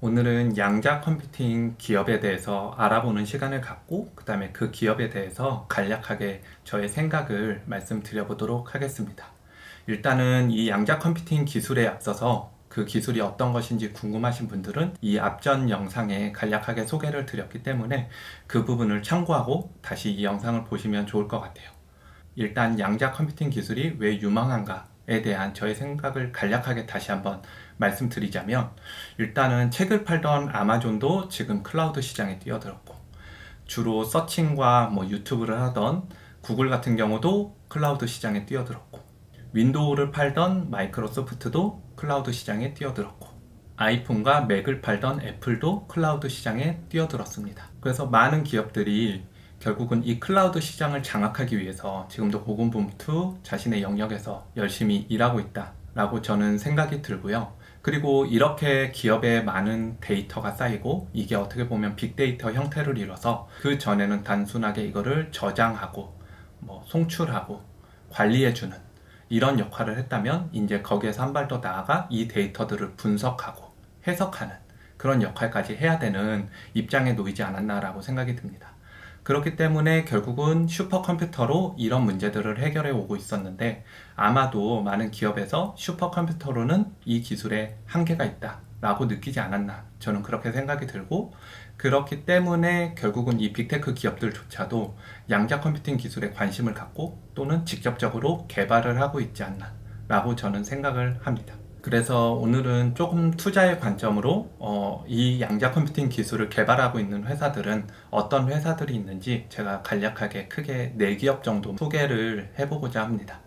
오늘은 양자 컴퓨팅 기업에 대해서 알아보는 시간을 갖고 그 다음에 그 기업에 대해서 간략하게 저의 생각을 말씀드려 보도록 하겠습니다. 일단은 이 양자 컴퓨팅 기술에 앞서서 그 기술이 어떤 것인지 궁금하신 분들은 이 앞전 영상에 간략하게 소개를 드렸기 때문에 그 부분을 참고하고 다시 이 영상을 보시면 좋을 것 같아요. 일단 양자 컴퓨팅 기술이 왜 유망한가에 대한 저의 생각을 간략하게 다시 한번 말씀드리자면, 일단은 책을 팔던 아마존도 지금 클라우드 시장에 뛰어들었고, 주로 서칭과 유튜브를 하던 구글 같은 경우도 클라우드 시장에 뛰어들었고, 윈도우를 팔던 마이크로소프트도 클라우드 시장에 뛰어들었고, 아이폰과 맥을 팔던 애플도 클라우드 시장에 뛰어들었습니다. 그래서 많은 기업들이 결국은 이 클라우드 시장을 장악하기 위해서 지금도 고군분투 자신의 영역에서 열심히 일하고 있다라고 저는 생각이 들고요. 그리고 이렇게 기업에 많은 데이터가 쌓이고 이게 어떻게 보면 빅데이터 형태를 이뤄서 그 전에는 단순하게 이거를 저장하고 송출하고 관리해주는 이런 역할을 했다면, 이제 거기에서 한 발 더 나아가 이 데이터들을 분석하고 해석하는 그런 역할까지 해야 되는 입장에 놓이지 않았나라고 생각이 듭니다. 그렇기 때문에 결국은 슈퍼컴퓨터로 이런 문제들을 해결해 오고 있었는데, 아마도 많은 기업에서 슈퍼컴퓨터로는 이 기술에 한계가 있다 라고 느끼지 않았나, 저는 그렇게 생각이 들고, 그렇기 때문에 결국은 이 빅테크 기업들조차도 양자 컴퓨팅 기술에 관심을 갖고 또는 직접적으로 개발을 하고 있지 않나 라고 저는 생각을 합니다. 그래서 오늘은 조금 투자의 관점으로 이 양자 컴퓨팅 기술을 개발하고 있는 회사들은 어떤 회사들이 있는지 제가 간략하게 크게 4기업 정도 소개를 해보고자 합니다.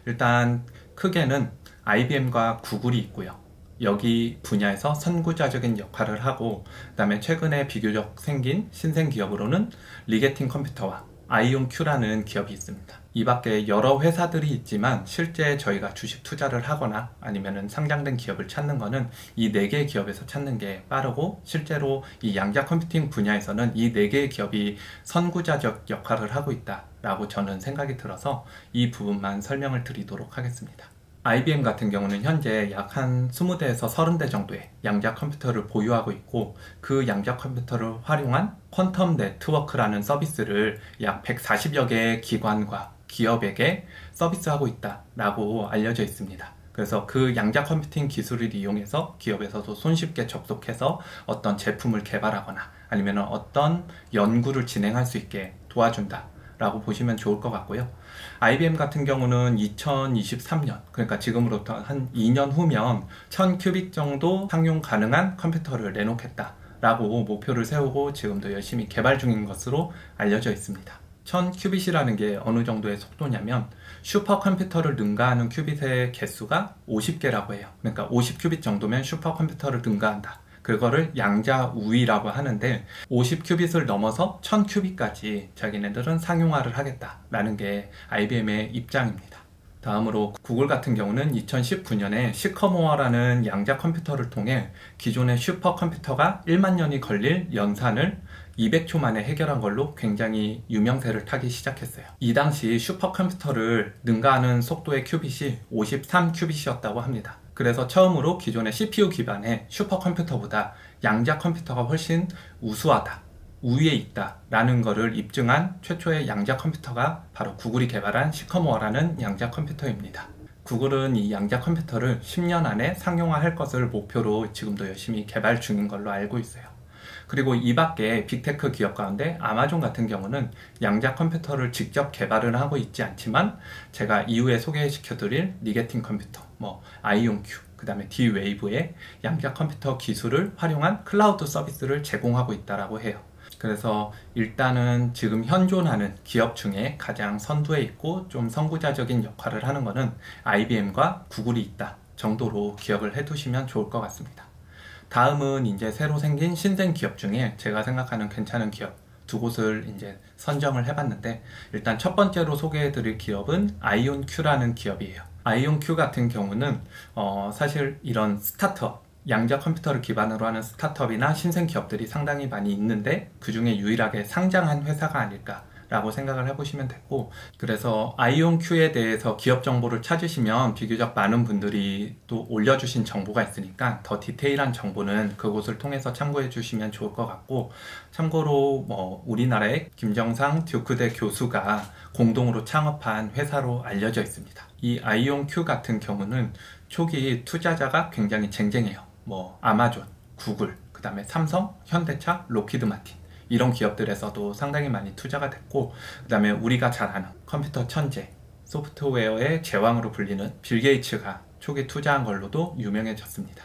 일단 크게는 IBM과 구글이 있고요. 여기 분야에서 선구자적인 역할을 하고, 그 다음에 최근에 비교적 생긴 신생 기업으로는 리게팅 컴퓨터와 아이온큐라는 기업이 있습니다. 이 밖에 여러 회사들이 있지만 실제 저희가 주식 투자를 하거나 아니면 상장된 기업을 찾는 거는 이 4개의 기업에서 찾는 게 빠르고, 실제로 이 양자 컴퓨팅 분야에서는 이 4개의 기업이 선구자적 역할을 하고 있다라고 저는 생각이 들어서 이 부분만 설명을 드리도록 하겠습니다. IBM 같은 경우는 현재 약 한 20대에서 30대 정도의 양자 컴퓨터를 보유하고 있고, 그 양자 컴퓨터를 활용한 퀀텀 네트워크라는 서비스를 약 140여 개의 기관과 기업에게 서비스하고 있다라고 알려져 있습니다. 그래서 그 양자 컴퓨팅 기술을 이용해서 기업에서도 손쉽게 접속해서 어떤 제품을 개발하거나 아니면 어떤 연구를 진행할 수 있게 도와준다 라고 보시면 좋을 것 같고요. IBM 같은 경우는 2023년, 그러니까 지금으로부터 한 2년 후면 1000큐빅 정도 상용 가능한 컴퓨터를 내놓겠다 라고 목표를 세우고 지금도 열심히 개발 중인 것으로 알려져 있습니다. 1000큐빗이라는 게 어느 정도의 속도냐면, 슈퍼컴퓨터를 능가하는 큐빗의 개수가 50개라고 해요. 그러니까 50큐빗 정도면 슈퍼컴퓨터를 능가한다. 그거를 양자 우위라고 하는데, 50큐빗을 넘어서 1000큐빗까지 자기네들은 상용화를 하겠다라는 게 IBM의 입장입니다. 다음으로 구글 같은 경우는 2019년에 시커모어라는 양자 컴퓨터를 통해 기존의 슈퍼컴퓨터가 1만 년이 걸릴 연산을 200초 만에 해결한 걸로 굉장히 유명세를 타기 시작했어요. 이 당시 슈퍼컴퓨터를 능가하는 속도의 큐빗이 53큐빗이었다고 합니다. 그래서 처음으로 기존의 CPU 기반의 슈퍼컴퓨터보다 양자 컴퓨터가 훨씬 우수하다, 우위에 있다 라는 것을 입증한 최초의 양자 컴퓨터가 바로 구글이 개발한 시커모어라는 양자 컴퓨터입니다. 구글은 이 양자 컴퓨터를 10년 안에 상용화할 것을 목표로 지금도 열심히 개발 중인 걸로 알고 있어요. 그리고 이 밖에 빅테크 기업 가운데 아마존 같은 경우는 양자 컴퓨터를 직접 개발을 하고 있지 않지만, 제가 이후에 소개시켜드릴 리게팅 컴퓨터, 아이온큐, 그 다음에 D-Wave의 양자 컴퓨터 기술을 활용한 클라우드 서비스를 제공하고 있다고 해요. 그래서 일단은 지금 현존하는 기업 중에 가장 선두에 있고 좀 선구자적인 역할을 하는 것은 IBM과 구글이 있다 정도로 기억을 해두시면 좋을 것 같습니다. 다음은 이제 새로 생긴 신생 기업 중에 제가 생각하는 괜찮은 기업 두 곳을 이제 선정을 해봤는데, 일단 첫 번째로 소개해드릴 기업은 아이온큐라는 기업이에요. 아이온큐 같은 경우는 사실 이런 스타트업, 양자 컴퓨터를 기반으로 하는 스타트업이나 신생 기업들이 상당히 많이 있는데 그 중에 유일하게 상장한 회사가 아닐까 라고 생각을 해보시면 됐고, 그래서 아이온큐에 대해서 기업 정보를 찾으시면 비교적 많은 분들이 또 올려주신 정보가 있으니까 더 디테일한 정보는 그곳을 통해서 참고해 주시면 좋을 것 같고, 참고로 우리나라의 김정상 듀크대 교수가 공동으로 창업한 회사로 알려져 있습니다. 이 아이온큐 같은 경우는 초기 투자자가 굉장히 쟁쟁해요. 아마존, 구글, 그 다음에 삼성, 현대차, 로키드 마틴, 이런 기업들에서도 상당히 많이 투자가 됐고, 그 다음에 우리가 잘 아는 컴퓨터 천재, 소프트웨어의 제왕으로 불리는 빌 게이츠가 초기 투자한 걸로도 유명해졌습니다.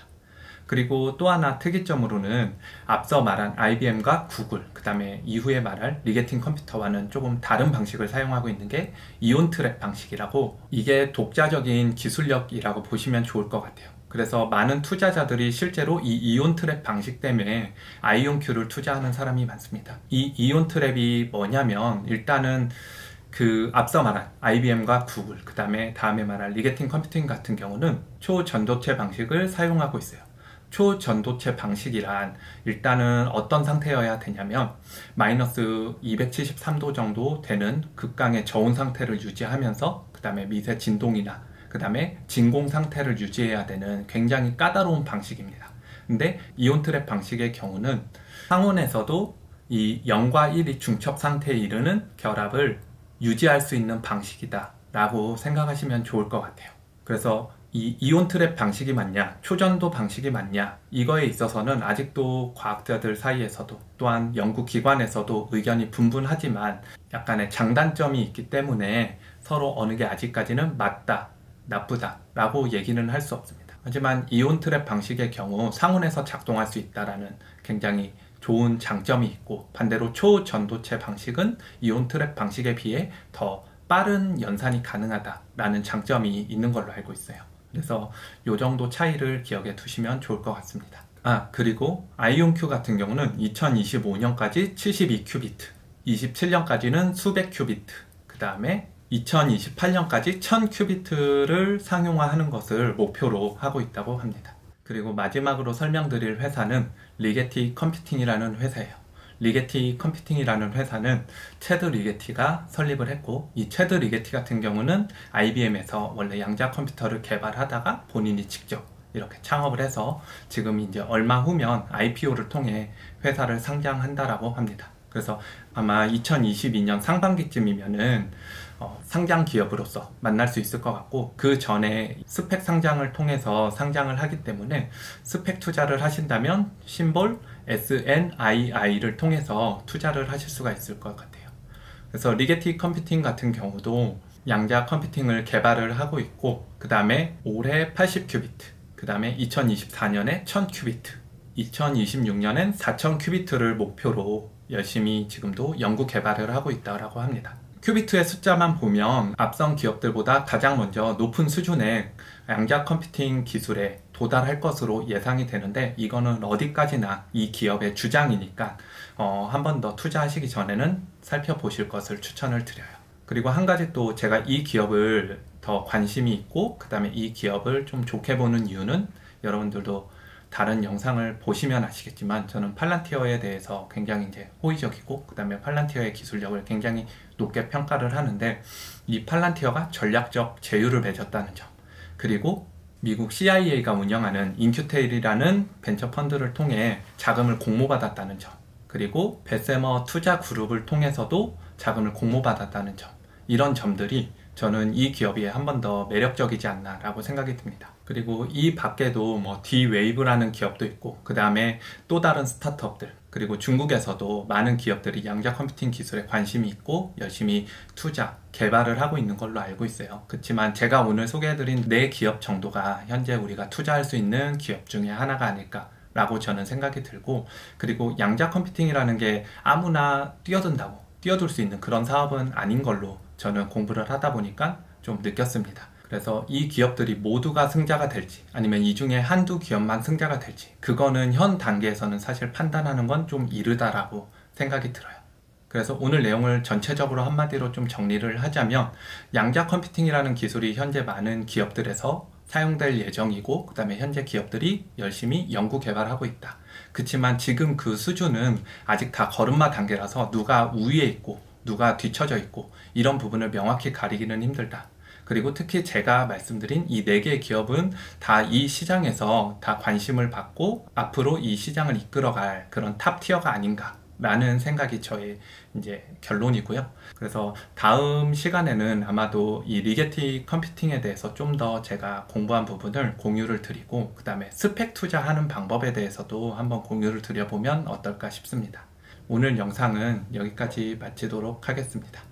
그리고 또 하나 특이점으로는 앞서 말한 IBM과 구글, 그 다음에 이후에 말할 리게팅 컴퓨터와는 조금 다른 방식을 사용하고 있는 게 이온 트랩 방식이라고, 이게 독자적인 기술력이라고 보시면 좋을 것 같아요. 그래서 많은 투자자들이 실제로 이 이온 트랩 방식 때문에 아이온큐를 투자하는 사람이 많습니다. 이 이온 트랩이 뭐냐면, 일단은 그 앞서 말한 IBM과 구글, 그 다음에 말할 리게팅 컴퓨팅 같은 경우는 초전도체 방식을 사용하고 있어요. 초전도체 방식이란 일단은 어떤 상태여야 되냐면 마이너스 273도 정도 되는 극강의 저온 상태를 유지하면서 그 다음에 미세 진동이나 그 다음에 진공 상태를 유지해야 되는 굉장히 까다로운 방식입니다. 근데 이온 트랩 방식의 경우는 상온에서도 이 0과 1이 중첩 상태에 이르는 결합을 유지할 수 있는 방식이다 라고 생각하시면 좋을 것 같아요. 그래서 이 이온 트랩 방식이 맞냐, 초전도 방식이 맞냐, 이거에 있어서는 아직도 과학자들 사이에서도 또한 연구기관에서도 의견이 분분하지만 약간의 장단점이 있기 때문에 서로 어느 게 아직까지는 맞다, 나쁘다 라고 얘기는 할 수 없습니다. 하지만 이온 트랩 방식의 경우 상온에서 작동할 수 있다라는 굉장히 좋은 장점이 있고, 반대로 초전도체 방식은 이온 트랩 방식에 비해 더 빠른 연산이 가능하다라는 장점이 있는 걸로 알고 있어요. 그래서 이 정도 차이를 기억해 두시면 좋을 것 같습니다. 그리고 아이온큐 같은 경우는 2025년까지 72큐비트, 27년까지는 수백 큐비트, 그 다음에 2028년까지 1000큐비트를 상용화하는 것을 목표로 하고 있다고 합니다. 그리고 마지막으로 설명드릴 회사는 리게티 컴퓨팅이라는 회사예요. 리게티 컴퓨팅이라는 회사는 체드 리게티가 설립을 했고, 이 체드 리게티 같은 경우는 IBM에서 원래 양자 컴퓨터를 개발하다가 본인이 직접 이렇게 창업을 해서 지금 이제 얼마 후면 IPO를 통해 회사를 상장한다라고 합니다. 그래서 아마 2022년 상반기쯤이면은 상장 기업으로서 만날 수 있을 것 같고, 그 전에 스펙 상장을 통해서 상장을 하기 때문에 스펙 투자를 하신다면 심볼 SNII를 통해서 투자를 하실 수가 있을 것 같아요. 그래서 리게티 컴퓨팅 같은 경우도 양자 컴퓨팅을 개발을 하고 있고, 그 다음에 올해 80큐비트, 그 다음에 2024년에 1000큐비트, 2026년엔 4000큐비트를 목표로 열심히 지금도 연구 개발을 하고 있다고 합니다. 큐비트의 숫자만 보면 앞선 기업들보다 가장 먼저 높은 수준의 양자 컴퓨팅 기술에 도달할 것으로 예상이 되는데, 이거는 어디까지나 이 기업의 주장이니까 한 번 더 투자하시기 전에는 살펴보실 것을 추천을 드려요. 그리고 한 가지 또 제가 이 기업을 더 관심이 있고, 그 다음에 이 기업을 좀 좋게 보는 이유는, 여러분들도 다른 영상을 보시면 아시겠지만 저는 팔란티어에 대해서 굉장히 이제 호의적이고, 그 다음에 팔란티어의 기술력을 굉장히 높게 평가를 하는데, 이 팔란티어가 전략적 제휴를 맺었다는 점, 그리고 미국 CIA가 운영하는 인큐테일이라는 벤처 펀드를 통해 자금을 공모받았다는 점, 그리고 베세머 투자 그룹을 통해서도 자금을 공모받았다는 점, 이런 점들이 저는 이 기업이 한 번 더 매력적이지 않나 라고 생각이 듭니다. 그리고 이 밖에도 D-Wave라는 기업도 있고, 그 다음에 또 다른 스타트업들, 그리고 중국에서도 많은 기업들이 양자 컴퓨팅 기술에 관심이 있고 열심히 투자, 개발을 하고 있는 걸로 알고 있어요. 그렇지만 제가 오늘 소개해드린 4기업 정도가 현재 우리가 투자할 수 있는 기업 중에 하나가 아닐까 라고 저는 생각이 들고, 그리고 양자 컴퓨팅이라는 게 아무나 뛰어들 수 있는 그런 사업은 아닌 걸로 저는 공부를 하다 보니까 좀 느꼈습니다. 그래서 이 기업들이 모두가 승자가 될지, 아니면 이 중에 한두 기업만 승자가 될지, 그거는 현 단계에서는 사실 판단하는 건 좀 이르다라고 생각이 들어요. 그래서 오늘 내용을 전체적으로 한마디로 좀 정리를 하자면, 양자 컴퓨팅이라는 기술이 현재 많은 기업들에서 사용될 예정이고, 그 다음에 현재 기업들이 열심히 연구 개발하고 있다. 그렇지만 지금 그 수준은 아직 다 걸음마 단계라서 누가 우위에 있고 누가 뒤처져 있고 이런 부분을 명확히 가리기는 힘들다. 그리고 특히 제가 말씀드린 이 4개의 기업은 다 이 시장에서 다 관심을 받고 앞으로 이 시장을 이끌어갈 그런 탑 티어가 아닌가 라는 생각이 저의 이제 결론이고요. 그래서 다음 시간에는 아마도 이 리게티 컴퓨팅에 대해서 좀 더 제가 공부한 부분을 공유를 드리고, 그 다음에 스펙 투자하는 방법에 대해서도 한번 공유를 드려보면 어떨까 싶습니다. 오늘 영상은 여기까지 마치도록 하겠습니다.